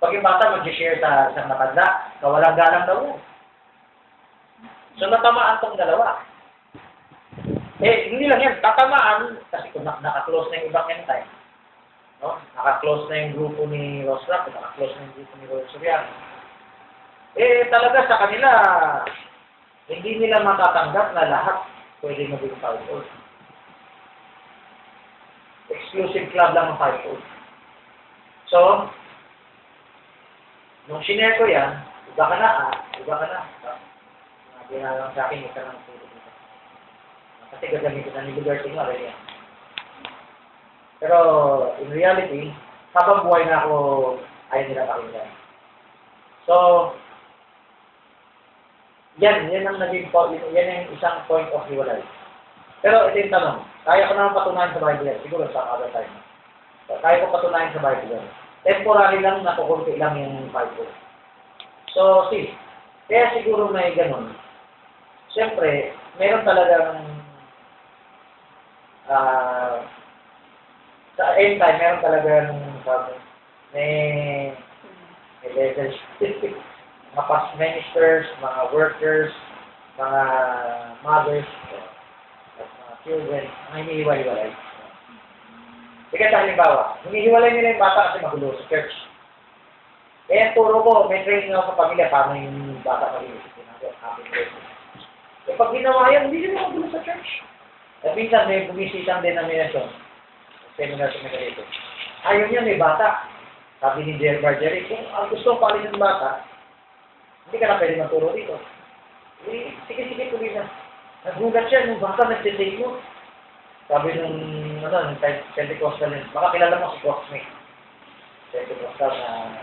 Pag yung bata mag-share sa isang matanda, kawalang galang daw. So, natamaan tong dalawa. Hindi lang yan, tatamaan, kasi kung naka-close na yung ibang end time. No? Naka-close na yung grupo ni Ross Rapp, naka-close na yung grupo ni Roy Soriano. Talaga sa kanila, hindi nila matatanggap na lahat pwede maging fivefold. Exclusive club lang ang fivefold. So, nung sinare ko yan, iba ka na. Sabi na lang sa akin, ika ng tulog nito. Kasi gagamitin na ni Liberty nga rin yan. Pero, in reality, habang buhay na ako, ayaw nila pakinggan. So, yan ang naging point, yan yung isang point of hiwalay. Pero ito yung tanong, kaya ko naman patunayan sa Bible yan, siguro sa other time. Kaya ko patunayan sa Bible yan. Temporary lang, nakukunti lang yung Bible. So, kaya siguro may ganun. Siyempre, meron talagang Sa end time, meron talagang may levels. Mga past ministers, mga workers, mga mothers, at mga children, mga hinihiwalay-hiwalay. Sige, halimbawa, hinihiwalay nila yung bata kasi magulo sa church. Eh, turo ko, may training ako sa pamilya, paano yung bata mag-iisip natin. Eh, pag ginawa yan, hindi nila magulo sa church. At minsan, may bumisitang denomination. Seminar sa mga dito. Ayaw niya, may bata. Sabi ni Jerry Bargeri, kung ang gusto ko palin ng bata, hindi ka na pwede magturo dito. Eh, sige, tuloy na. Nagulat siya, nung bata nag-take mo. Sabi nung Pentecostal yun, baka kilala mo si Cosmic. Pentecostal na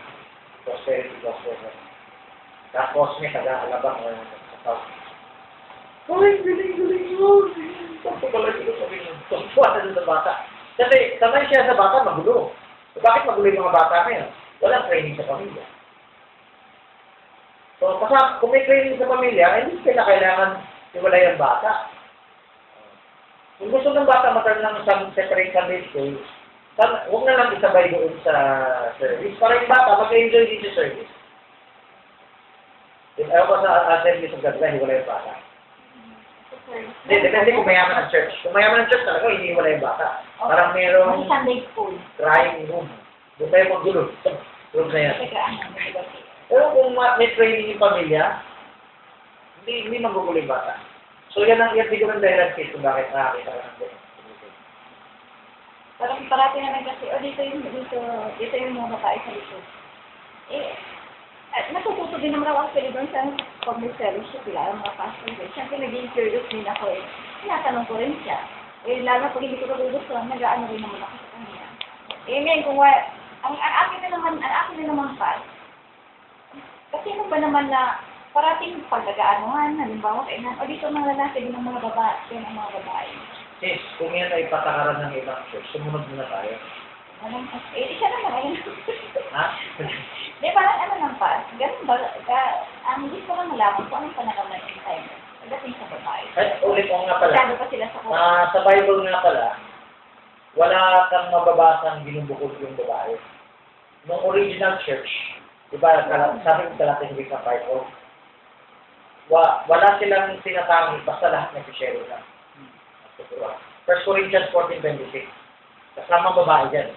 prosperity gospel. Kaya Cosmic, taga-alabang o sa South. Ay, galing mo. Bakit pala dito sabi mo? Tuwa na doon sa bata. Kasi sanay siya sa bata, magulo. So, bakit magulo yung mga bata ngayon? Walang training sa pamilya. So, kung may training sa pamilya, hindi sila kailangan iwalay ang bata. Kung gusto ng bata matang ng separate Sunday school, huwag na lang isabay doon sa service. Para yung bata, mag-enjoy din sa service. Ayaw ko sa service ng ganda, hiwalay yung bata. Hindi, depende kung mayaman ang church. Kung mayaman ang church talaga, hinihiwalay yung bata. Parang merong Sunday school. crying room. Doon tayo maggulo. Room na yan. Pero kung may training yung pamilya, hindi magugulo yung bata. So yan ang siguro ng dahilan case kung bakit nakakita ka ng ganyan. Parang parati naman kasi, dito yung mga babae sa likod. Eh, natututo din naman ako actually doon sa public fellowship, ang mga pastor din. Siyempre, naging curious din ako eh. Tinatanong ko rin siya. Eh, lalo pag hindi ko nagugustuhan, nag-aano rin naman ako sa kanya. Eh, ngayon, kung ang akin na naman pa, kasi ano ba naman na parating pagkagaanuhan, halimbawa kainan, o dito mga lalaki din ng mga babae, din ang mga babae. Sis, kung yan ay patakaran ng ibang church, sumunod muna tayo. Siya naman, ayun. Ha? Di, parang ano lang pa, ganun ba, ang gusto ko lang malaman kung anong panakaman in time, pagdating sa babae. At ulit ko nga pala, Masyado pa sila sa kuha. sa Bible nga pala, wala kang mababasang binubukod yung babae. Nung original church, di ba, sabi ko sa Latin Greek na Bible, wala silang sinatangi, basta lahat ng pisyero na. 1 Corinthians 14:26. Kasama babae dyan.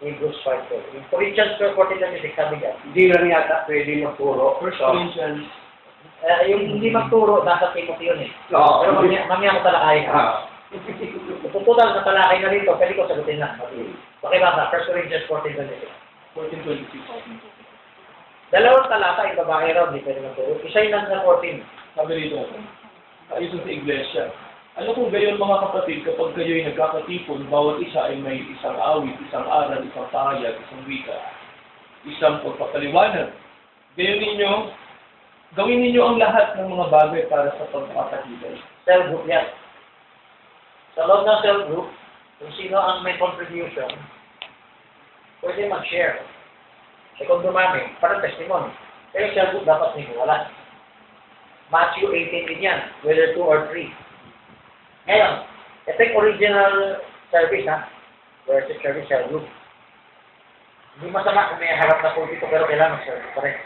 Hebrews 5:4. Yung Corinthians 14:26, sabi dyan. Hindi lang yata pwede magturo. First Corinthians. Yung hindi magturo, nasa Timothy yun eh. Oo. Pero mamaya ko talakayin. Tututal sa talakay na rito, pwede ko sagutin na. Pakibasa, 1 Corinthians 14:26. 14:26. Dalawang talata, yung babae raw, hindi pwede magturo. Isa yung nasa 14. Sabi rito, ayon sa iglesia, ano kung gayon mga kapatid, kapag kayo'y nagkakatipon, bawat isa ay may isang awit, isang aral, isang pahayag, isang wika, isang pagpapaliwanag. Gawin ninyo ang lahat ng mga bagay para sa pagpapakilay. Cell group yan. Sa loob ng cell group, kung sino ang may contribution, pwede mag-share. E kung dumami, parang testimony. Pero cell group dapat niniwala. Matthew 18 din yan, whether 2 or 3. Ngayon, ito yung original service, ha? Versus service cell group. Hindi masama kung may harap na pulpito, pero kailangan mag-service pa rin.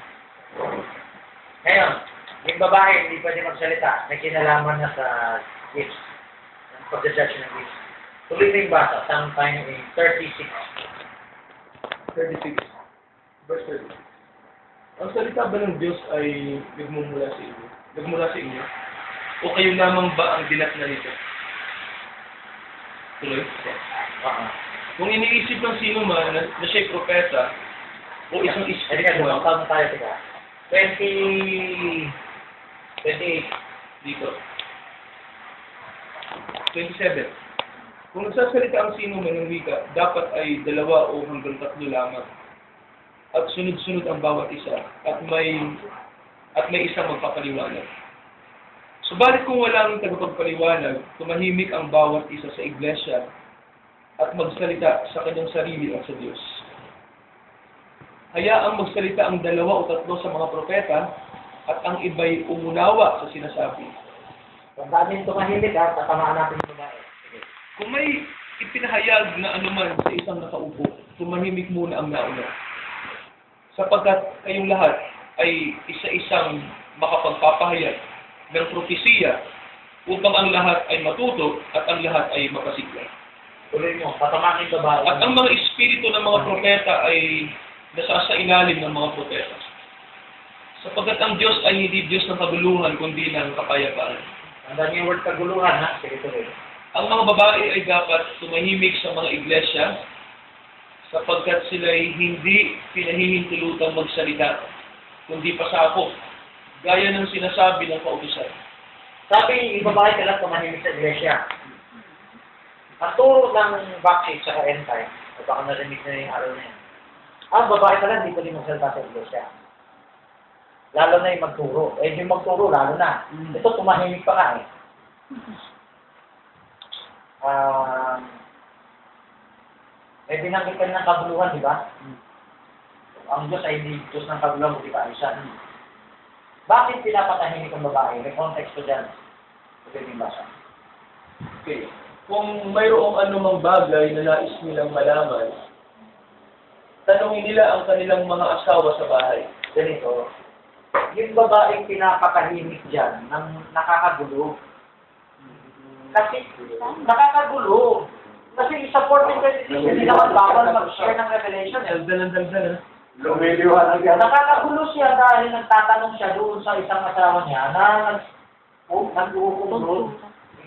Ngayon, yung babae hindi pwede magsalita, may kinalaman na sa gifts, pag-judge ng gifts. Tuloy na yung bata, sometime in 36. 36. Verse 30. Ang salita ba ng Diyos ay nagmumula sa inyo? Nagmula sa inyo? O kayo lamang ba ang dinatna nito? Tuloy? Kung iniisip ng sino man na siya'y propeta o isang Hindi ka, espiritu, dumang tayo, tika. 28. dito. 27. Kung nagsasalita ang sino man ng wika, dapat ay 2 o hanggang 3 lamang. At sunod-sunod ang bawat isa, at may isang magpapaliwanag. Subalit kung walang tagapagpaliwanag, tumahimik ang bawat isa sa iglesia at magsalita sa kanyang sarili at sa Diyos. Hayaang magsalita ang 2 o 3 sa mga propeta at ang iba'y umunawa sa sinasabi. Tandaan din tumahimik, ha? Tatamaan natin yung babae. Sige. Kung may ipinahayag na anuman sa isang nakaupo, tumahimik muna ang nauna. Sapagkat kayong lahat ay isa-isang makapagpapahayag ng propesiya upang ang lahat ay matuto at ang lahat ay mapasigla. Tuloy mo, patamakin babae. At ang mga espiritu ng mga propeta ay nasa sa ilalim ng mga propeta. Sapagkat ang Diyos ay hindi Diyos ng kaguluhan, kundi ng kapayapaan. Tandaan niyo yung word kaguluhan, ha? Sige, tuloy. Ang mga babae ay dapat tumahimik sa mga iglesia sapagkat sila ay hindi pinahihintulutang magsalita, kundi pasako, gaya ng sinasabi ng kautusan. Sabi, yung babae ka lang tumahimik sa iglesia. Ang turo ng backseat sa end time, o baka narinig na yung araw na yan. Ang babae ka lang, hindi ko din magsalita sa iglesia. Lalo na yung magturo. Eh, yung magturo, lalo na. Ito, tumahimik pa nga eh. May binanggit ka ng kabuluhan, di ba? Ang Diyos ay hindi Diyos ng kabuluhan, hindi ka ayusan. Bakit pinapatahimik ang babae? May context ko dyan. Pwede yung basa. Okay. Kung mayroong anumang bagay na nais nilang malaman, tanungin nila ang kanilang mga asawa sa bahay. Ganito, yung babaeng pinapatahimik dyan, nang nakakagulo. Kasi, nakakagulo. Kasi sa 14:26, hindi naman bawal mag-share ng revelation. Eh. Daldal. Lumiliwanag yan. Nakakagulo siya dahil nagtatanong siya doon sa isang asawa niya na nag-uukom doon.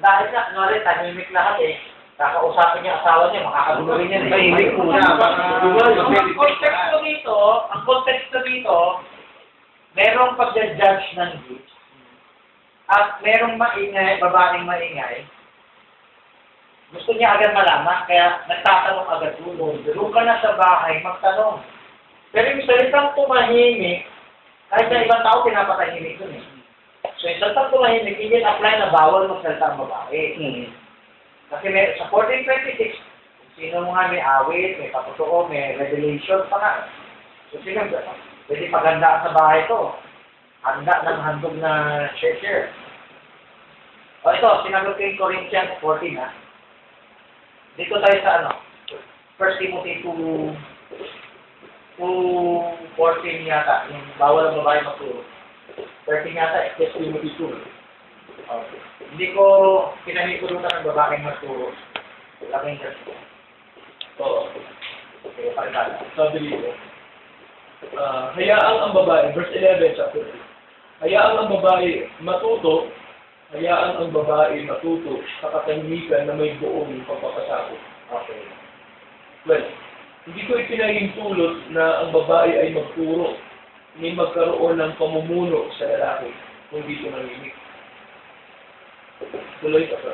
Dahil nga, kunwari, tahimik lahat eh. Kakausapin niya asawa niya, makakagulo rin yan eh. Tahimik muna. Ang konteksto dito, merong pag-judge ng gifts at merong maingay, babaeng maingay. Gusto niya agad malaman, kaya nagtatanong agad doon. Doon ka na sa bahay, magtanong. Pero yung salitang tumahimik, kahit sa ibang tao, pinapatahimik doon eh. So yung salitang tumahimik, hindi apply na bawal magsalita ang babae. Kasi sa 14:26, sino mo nga may awit, may patutuo, may revelation pa nga. So sino, pwede paghandaan sa bahay to. Handa ng handog na share. O ito, sinagot ko yung Corinthians 14 ha. Dito tayo sa 1 Timothy 2:14 yata, yung bawal ang babae magturo. 13 yata, 1 Timothy 2. Okay. Hindi ko pinahihulutan ng babaeng magturo. Laking kasi. Oo. Okay, pakilala. Sabi dito, hayaan ang babae, verse 11, chapter 2. Hayaan ang babae matuto sa katahimikan na may buong pagpapasakot. Okay. Well, hindi ko ipinahintulot na ang babae ay magturo ni magkaroon ng pamumuno sa lalaki, kundi tumahimik. Tuloy ka pa.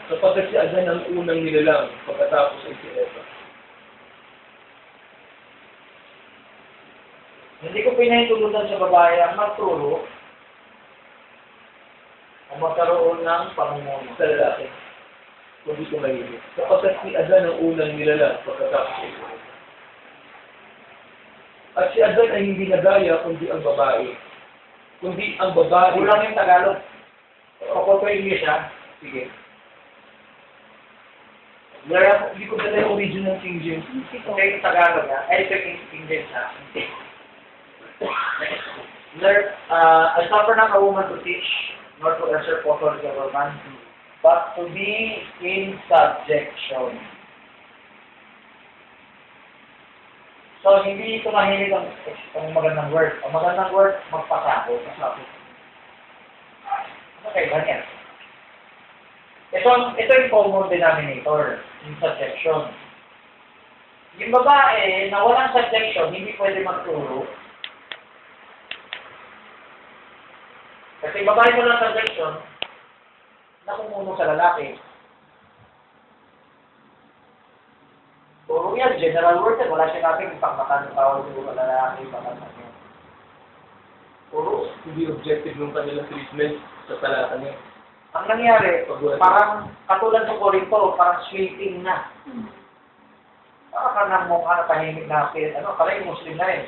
Sapagkat si Adan ang unang nilalang pagkatapos ay si Eva. Hindi ko pinahintulutan sa babae ang magturo o magkaroon ng pamumuno. Sa lalaki, kundi tumahimik. Sapagkat si Adan ang unang nilalang pagkatapos ay si Eva. At si Adan ay hindi nagaya kundi ang babae. Kundi ang babae. Kulang yung Tagalog. O ko English ha. Sige. Hindi ko dala yung original King James. Okay, yung Tagalog ha. Ay, ito yung English ha. I suffer not a woman to teach, nor to usurp authority over man, but to be in subjection. So, hindi tumahimik ang magandang word. Ang magandang word, magpasako. Ano kayo ba niya? Ito yung common denominator, yung subjection. Yung babae na walang subjection, hindi pwede magturo. Kasi babae mo lang subjection, nakumuno sa lalaki. Puro yan, general word yan. Wala sinabing pagmatan ng tawag siguro sa lalaki, pagmatan niya. Puro. Hindi objective ng kanilang treatment sa talata niya. Ang nangyari, parang katulad sa Corinto, parang sweeping na. Parang ka nang mukha na tahimik na, pala yung Muslim na rin.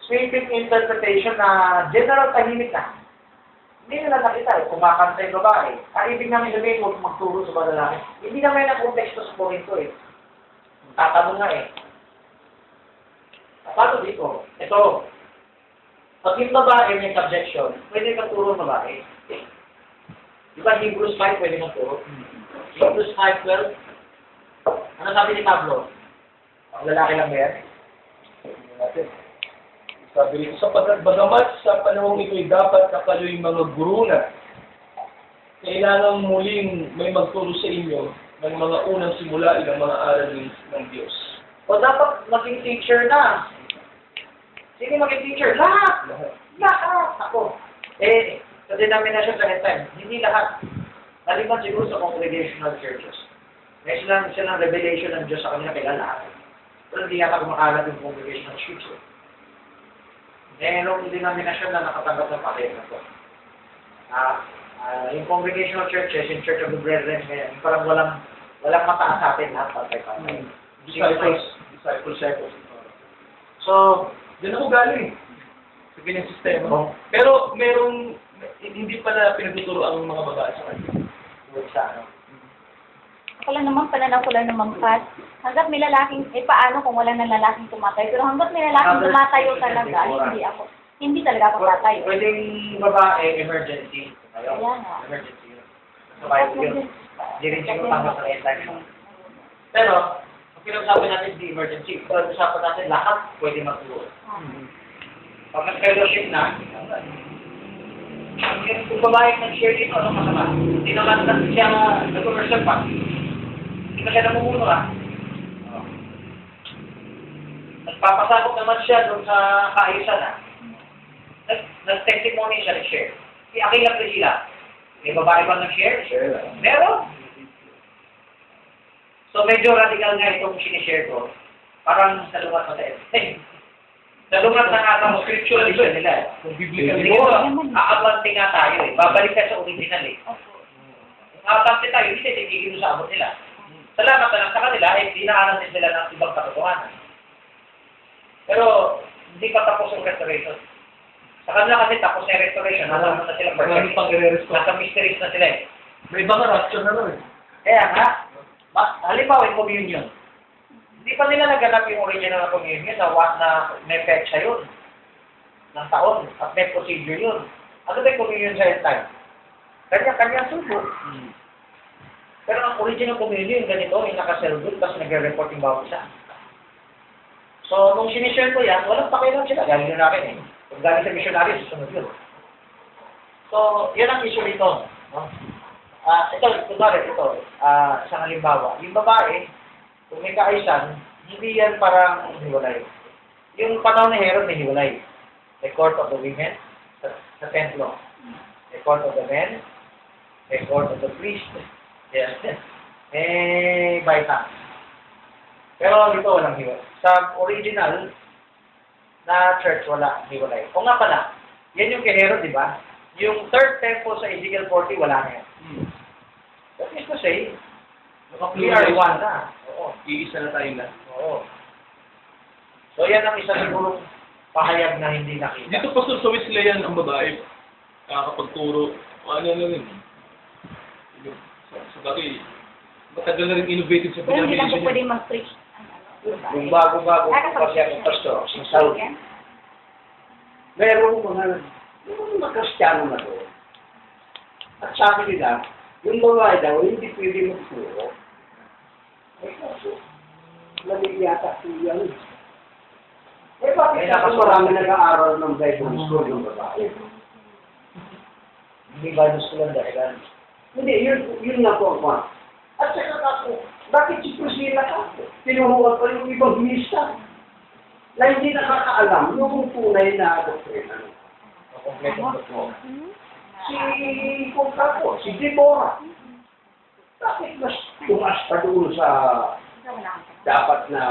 Sweeping interpretation na general tahimik na. Hindi nila nakita kumakanta yung babae. Ang ibig namin sabihin, huwag magturo sa mga lalaki. Hindi naman na konteksto sa Korinto Tatanong nga Paano dito? Ito, pag yung babae may subjection, pwede kang turo ng babae. Di ba Hebrews 5 pwede kang turo? Hebrews 5:12. Ano sabi ni Pablo? Ang lalaki lang ba yan? Sabi nito, sapagkat bagamat sa panahong ito'y dapat na kayo'y mga guru na, kailangan muling may magturo sa inyo ng mga unang simula ng mga aralin ng Diyos. O dapat maging teacher na. Sige maging teacher. Lahat! Lahat! Ako. Sa denomination sa end time, hindi lahat. Maliban siguro sa congregational churches. May silang revelation ng Diyos sa kanila kaya lahat. Pero hindi yata kumakalat yung congregational churches. Merong denomination na nakatanggap ng pakay na to. Yung congregational churches, yung Church of the Brethren, ngayon, parang walang mataas sa atin lahat pantay-pantay. Disciples. So, Diyan ako galing. Sa ganyang sistema. Pero merong, hindi pala pinagtuturo ang mga babae sa kanya. Ako lang naman, pananaw ko lang naman, Pat. Hanggat may lalaking, paano kung wala nang lalaking tumatay? Pero hanggat may lalaking tumatayo talaga, hindi talaga ako tatayo. Pwedeng babae, emergency. Kaya nga. Emergency yun. Sabay ko yun. Hindi rin siguro tanggap ng end time. Pero, kung pinag-usapan natin di emergency, pinag-usapan natin lahat pwede magturo. Pag nag-fellowship na, kung babae nag-share dito, ano masama? Hindi naman siya nag-commercial pa. Hindi na siya namumuno Nagpapasakot naman siya doon sa kaayusan Nag-testimony siya nag-share. Si Aquila Priscilla, may babae bang nag-share? Meron. So medyo radical nga itong sinishare ko. Parang salungat na tayo. Salungat na nga ang scriptural nila. Kung biblical Aabante nga tayo Babalik ka sa original Aabante tayo, hindi titigil mo sa abot nila. Salamat na lang sa kanila, dinaanan din sila ng ibang katotohanan. Pero, hindi pa tapos ang restoration. Sa kanila kasi tapos na yung restoration, alam mo na sila perfect. Nasa mysteries na sila May iba nga rapture na lang Kaya nga, halimbawa yung communion. Hindi pa nila naganap yung original na communion na may petsa yun. Ng taon. At may procedure yun. Ano ba yung communion sa end time? Kanya-kanya subo. Pero ang original communion, ganito, yung nakaservut, tapos nagre-report yung bawat isa. So, nung sinishare ko yan, walang pakialam sila. Galing yun natin Kung galing sa missionary, susunod yun. So, yan ang issue nito. No? Ito, isang halimbawa. Yung babae, kung may kaayusan, hindi yan parang hiwalay. Yung panahon ni Herod, may hiwalay. The court of the women, sa templo. The court of the men, the court of the priest. Yes. Baita. Pero dito walang hiwalay. Sa original na church, wala hiwalay. O nga pala, yan yung kay Herod, di ba? Yung third temple sa Ezekiel 40, wala na yan. That is to say, we are one na. Oo. Iisa na tayo na. Oo. So yan ang isa siguro pahayag na hindi nakita. Dito Pastor sa Wesleyan ang babae nakakapagturo. Ano yun? Sa bagay, matagal na rin innovative sa Pero hindi lang denomination po pwede mag-preach. Yung bago-bago pa siya ng pastor, sa Saudi. Merong mga Kristiyano na doon. At sabi nila, yung babae daw, hindi pwede magturo. Mali yata siya. Bakit kasi marami nag-aaral ng Bible school yung babae? Hindi ba gusto lang dahilan? Hindi, yun nga po ako. At saka ako, bakit si Priscilla ka? Tinuhuwag pa yung ibang misa na hindi nakakaalam yung tunay na doktrina. Kompletong totoo. Si Contrapo, si Deborah. Bakit mas tumas pa doon sa dapat na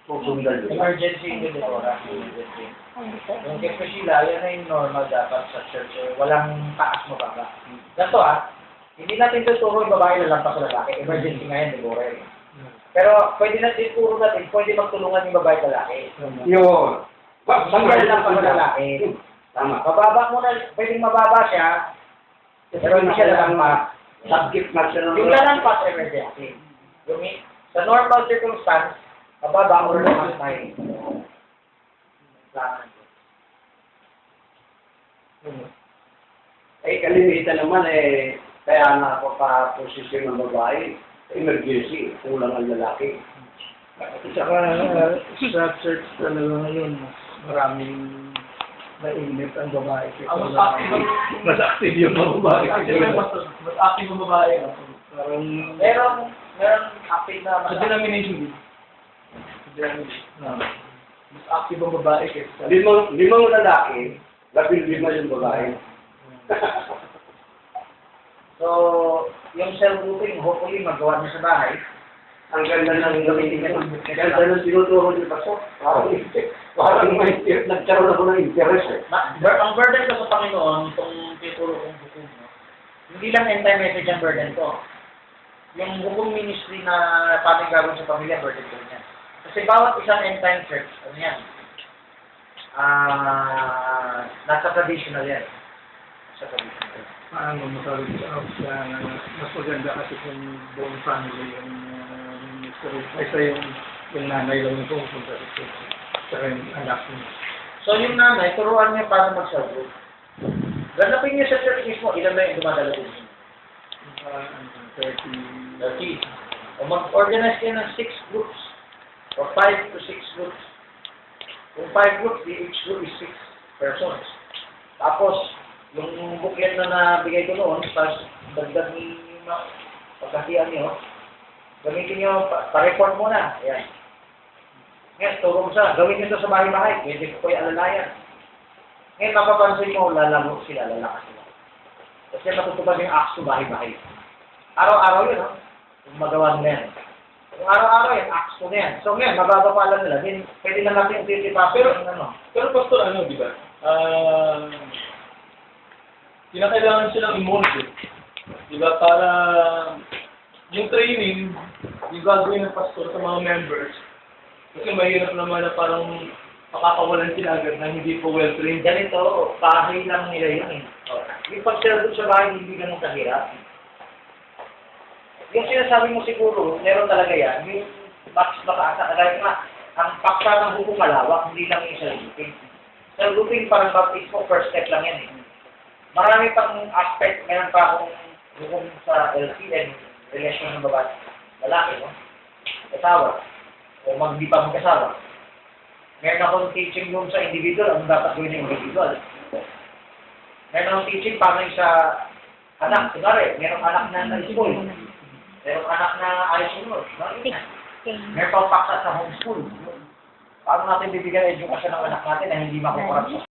susundan nila? Emergency yun dito, emergency. Yung kay Priscilla, yan na yung normal dapat sa church. Walang taas mo baba. Ganito hindi natin tuturo yung babae na lampas sa lalaki. Emergency nga yan, siguro yun. Pero pwede natin turo natin, pwede magtulungan yung babae at lalaki. Yun. Pag lang pa sa lalaki. Tama. Mababa mo na, pwedeng mababa siya, Pero hindi siya lalampas. Subject na siya ng... Yung lalampas emergency. Yung, sa normal circumstance, mababa or lakas tayo. Eh, kalimitan naman kaya na ako pa posisyon ng babae, emergency, kulang ang lalaki. Saka sa church talaga ngayon, maraming nainit ang babae. Ang mas active, Mas active yung mga babae. mas active ang babae. Parang, Meron active na Sa denomination din. Mas active ang babae kaysa Limang lalaki, 15 yung babae. So, yung self-grouping, hopefully magawa niyo sa bahay. Ang ganda ng gamitin niya. Ang ganda ng tinuturo ni Pastor. Parang may nagkaroon ako ng interest eh. Ang burden ko sa Panginoon, itong tituro kong hukom, no? Hindi lang anti-message ang burden ko. Yung hukom ministry na pating gagawin sa pamilya, burden ko niya. Kasi bawat isang end-time church, ano yan? Nasa traditional yan. Sa traditional. paano masabi sa mas maganda kasi kung buong family yung ministry. Kaysa yung nanay lang yung pumunta sa church. Saka yung anak niya. So yung nanay, turuan niya paano mag-self-group. Ganapin niyo sa church mismo, ilan na yung dumadalo din. 30. 30. O mag-organize kayo ng 6 groups. Or 5 to 6 groups. Kung 5 groups, each group is 6 persons. Tapos, yung booklet na nabigay ko noon, tapos dagdag ni pagkasiyan niyo, gamitin niyo, pa-report muna. Ayan. Ngayon, turo mo sa, gawin niyo ito sa bahay-bahay. Pwede ko yung alalayan. Ngayon, mapapansin mo, lalago sila, lalakas sila. Kasi matutupad yung acts to bahay-bahay. Araw-araw yun, no? Kung magawa nila yan. Kung araw-araw yun, acts to na yan. So ngayon, mababa nila. Then, pwede na natin yung 50 ng ano. Pero pastor, ano, di ba? Kinakailangan silang i-mold eh. Di ba? Para yung training, yung gagawin ng pastor sa mga members, kasi mahirap naman na parang makakawalan sila agad na hindi po well-trained. Ganito, bahay lang nila yun eh. Yung pag-serve sa bahay, hindi ganun kahirap. Yung sinasabi mo siguro, meron talaga yan, yung max makaasa, dahil nga, ang paksa ng hukom malawak, hindi lang yung self-grouping. Self-grouping parang baptismo, first step lang yan eh. Marami pang aspect, meron pa akong hukom sa LCN, relasyon ng babae, lalaki, no? Kasawa, o magdi pa mag-kasawa. Meron akong teaching room sa individual, ang dapat gawin ng individual. Meron akong teaching paano sa anak, kunwari, merong anak na na-school. Merong anak na ayos sunod. Meron pang paksa sa homeschool. Paano natin bibigyan edukasyon ng anak natin na hindi makukurap sa